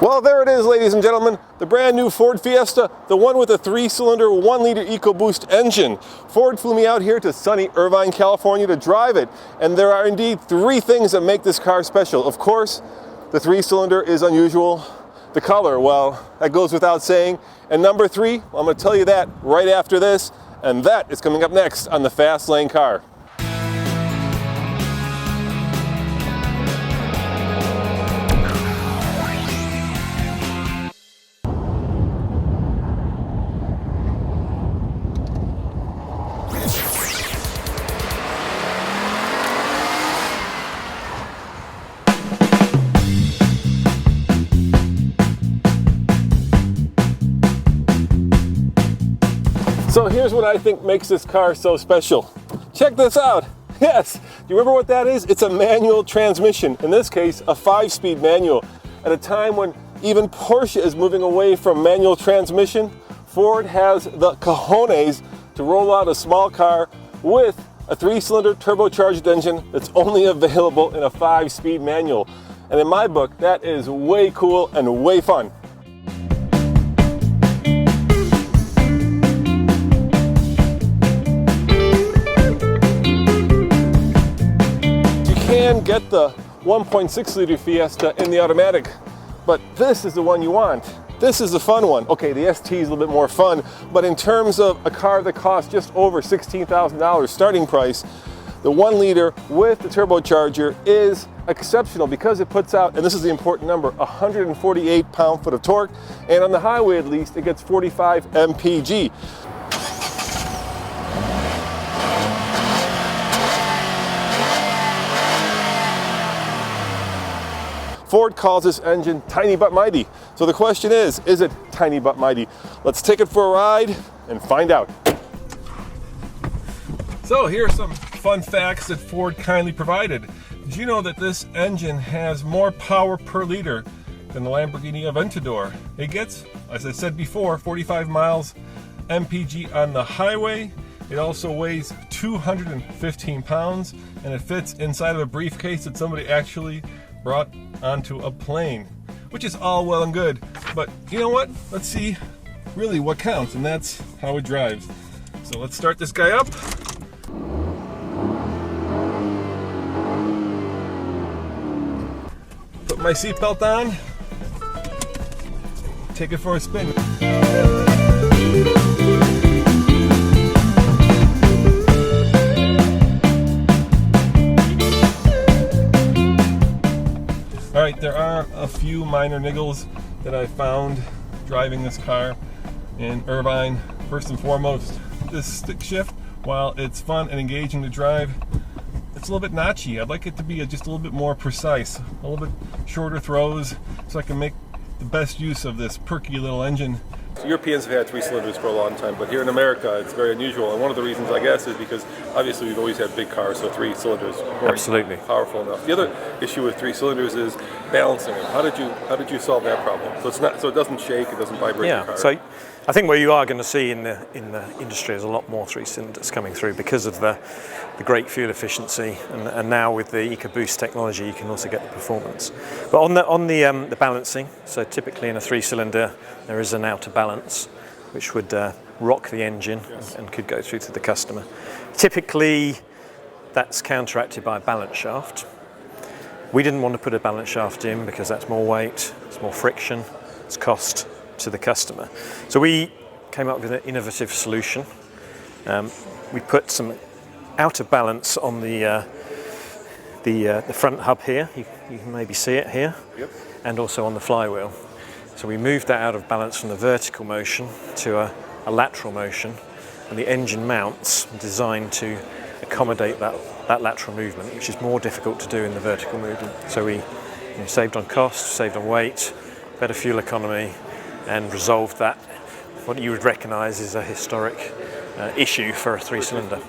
Well, there it is, ladies and gentlemen, the brand new Ford Fiesta, the one with a 3-cylinder, 1-liter EcoBoost engine. Ford flew me out here to sunny Irvine, California to drive it, and there are indeed 3 things that make this car special. Of course, the 3-cylinder is unusual. The color, well, that goes without saying. And number 3, I'm going to tell you that right after this, and that is coming up next on the Fast Lane Car. So here's what I think makes this car so special. Check this out. Yes, do you remember what that is? It's a manual transmission. In this case, a 5-speed manual. At a time when even Porsche is moving away from manual transmission, Ford has the cojones to roll out a small car with a 3-cylinder turbocharged engine that's only available in a 5-speed manual. And in my book, that is way cool and way fun. Can get the 1.6-liter Fiesta in the automatic, but this is the one you want. This is the fun one. Okay, the ST is a little bit more fun, but in terms of a car that costs just over $16,000 starting price, the 1-liter with the turbocharger is exceptional because it puts out, and this is the important number, 148 pound-foot of torque, and on the highway at least, it gets 45 MPG. Ford calls this engine tiny but mighty. So the question is it tiny but mighty? Let's take it for a ride and find out. So here are some fun facts that Ford kindly provided. Did you know that this engine has more power per liter than the Lamborghini Aventador? It gets, as I said before, 45 miles MPG on the highway. It also weighs 215 pounds and it fits inside of a briefcase that somebody actually brought onto a plane, which is all well and good, but you know what? Let's see really what counts, and that's how it drives. So let's start this guy up. Put my seatbelt on. Take it for a spin. Alright, there are a few minor niggles that I found driving this car in Irvine. First and foremost, this stick shift, while it's fun and engaging to drive, it's a little bit notchy. I'd like it to be just a little bit more precise, a little bit shorter throws, so I can make the best use of this perky little engine. Europeans have had 3 cylinders for a long time, but here in America it's very unusual, and one of the reasons, I guess, is because obviously we've always had big cars, so 3 cylinders absolutely powerful enough. The other issue with 3 cylinders is balancing it. How did you solve that problem? So it doesn't shake, it doesn't vibrate the car. So I think what you are going to see in the industry is a lot more 3 cylinders coming through because of the great fuel efficiency, and now with the EcoBoost technology you can also get the performance. But on the balancing, so typically in a 3-cylinder there is an outer balance which would rock the engine, yes, and could go through to the customer. Typically that's counteracted by a balance shaft. We didn't want to put a balance shaft in because that's more weight, it's more friction, it's cost to the customer. So we came up with an innovative solution. We put some outer balance on the front hub here. You can maybe see it here, yep, and also on the flywheel. So we moved that out of balance from the vertical motion to a lateral motion, and the engine mounts are designed to accommodate that lateral movement, which is more difficult to do in the vertical movement. So we saved on cost, saved on weight, better fuel economy, and resolved that, what you would recognise is a historic issue for a 3-cylinder.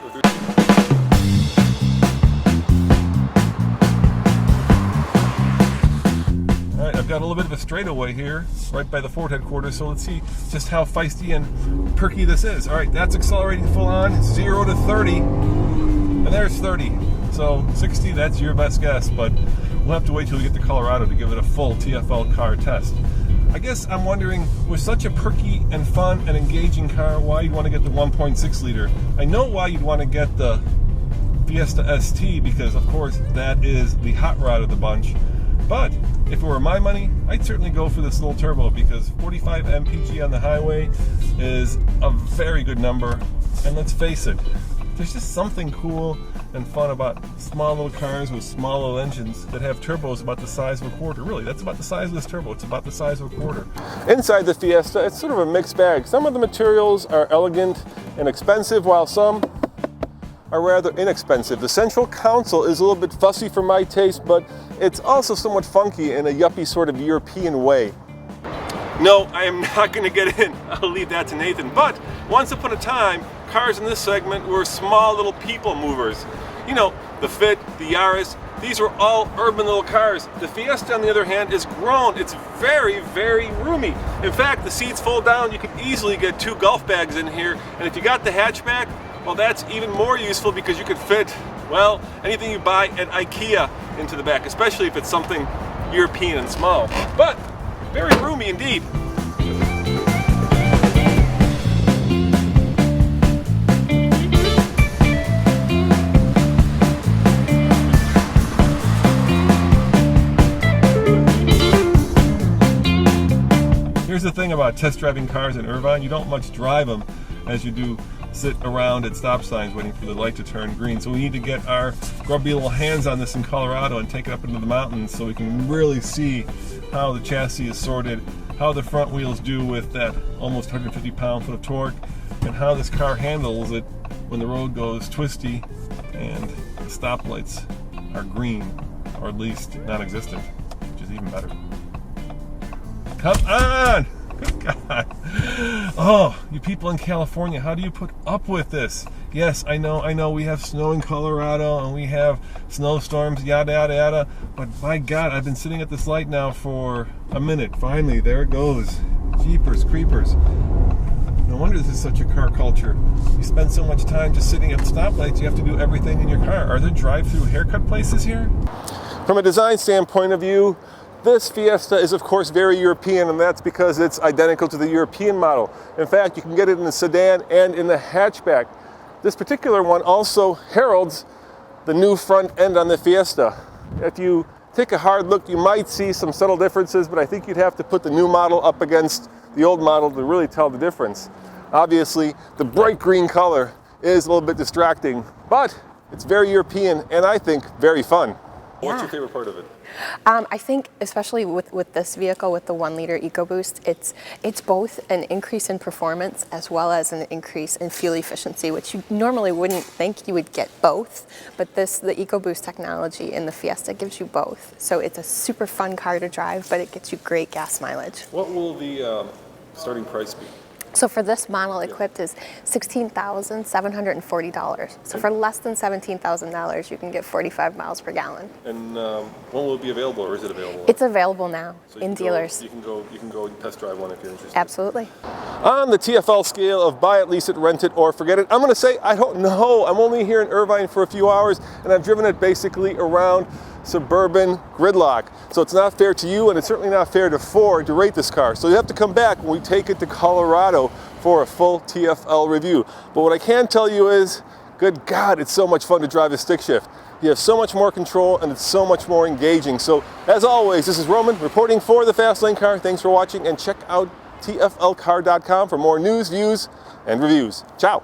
I've got a little bit of a straightaway here, right by the Ford headquarters, so let's see just how feisty and perky this is. All right, that's accelerating full on, 0 to 30, and there's 30. So 60, that's your best guess, but we'll have to wait till we get to Colorado to give it a full TFL car test. I guess I'm wondering, with such a perky and fun and engaging car, why you'd want to get the 1.6 liter. I know why you'd want to get the Fiesta ST, because of course that is the hot rod of the bunch. But if it were my money, I'd certainly go for this little turbo, because 45 MPG on the highway is a very good number. And let's face it, there's just something cool and fun about small little cars with small little engines that have turbos about the size of a quarter. Really, that's about the size of this turbo. It's about the size of a quarter. Inside the Fiesta, it's sort of a mixed bag. Some of the materials are elegant and expensive, while some are rather inexpensive. The central console is a little bit fussy for my taste, but it's also somewhat funky in a yuppie sort of European way. No, I am not going to get in. I'll leave that to Nathan. But once upon a time, cars in this segment were small little people movers. You know, the Fit, the Yaris, these were all urban little cars. The Fiesta, on the other hand, is grown. It's very, very roomy. In fact, the seats fold down. You can easily get 2 golf bags in here. And if you got the hatchback, well, that's even more useful, because you could fit, well, anything you buy at IKEA into the back, especially if it's something European and small. But very roomy indeed. Here's the thing about test driving cars in Irvine: you don't much drive them as you do sit around at stop signs waiting for the light to turn green. So we need to get our grubby little hands on this in Colorado and take it up into the mountains so we can really see how the chassis is sorted, how the front wheels do with that almost 150 pound-foot of torque, and how this car handles it when the road goes twisty and the stoplights are green, or at least non-existent, which is even better. Come on! Good God. Oh, you people in California, how do you put up with this? Yes, I know, we have snow in Colorado and we have snowstorms, yada, yada, yada. But by God, I've been sitting at this light now for a minute. Finally, there it goes. Jeepers creepers. No wonder this is such a car culture. You spend so much time just sitting at stoplights, you have to do everything in your car. Are there drive-through haircut places here? From a design standpoint of view, this Fiesta is of course very European, and that's because it's identical to the European model. In fact, you can get it in the sedan and in the hatchback. This particular one also heralds the new front end on the Fiesta. If you take a hard look, you might see some subtle differences, but I think you'd have to put the new model up against the old model to really tell the difference. Obviously, the bright green color is a little bit distracting, but it's very European and I think very fun. Yeah. What's your favorite part of it? I think especially with this vehicle, with the 1 liter EcoBoost, it's both an increase in performance as well as an increase in fuel efficiency, which you normally wouldn't think you would get both, but the EcoBoost technology in the Fiesta gives you both. So it's a super fun car to drive, but it gets you great gas mileage. What will the starting price be? So for this model, equipped is $16,740. So for less than $17,000, you can get 45 miles per gallon. And when will it be available, or is it available? It's available now in dealers. You can go test drive one if you're interested. Absolutely. On the TFL scale of buy it, lease it, rent it, or forget it, I'm going to say I don't know. I'm only here in Irvine for a few hours, and I've driven it basically around suburban gridlock. So it's not fair to you, and it's certainly not fair to Ford to rate this car. So you have to come back when we take it to Colorado for a full TFL review. But what I can tell you is, good God, it's so much fun to drive a stick shift. You have so much more control and it's so much more engaging. So as always, this is Roman reporting for the Fast Lane Car. Thanks for watching, and check out tflcar.com for more news, views, and reviews. Ciao.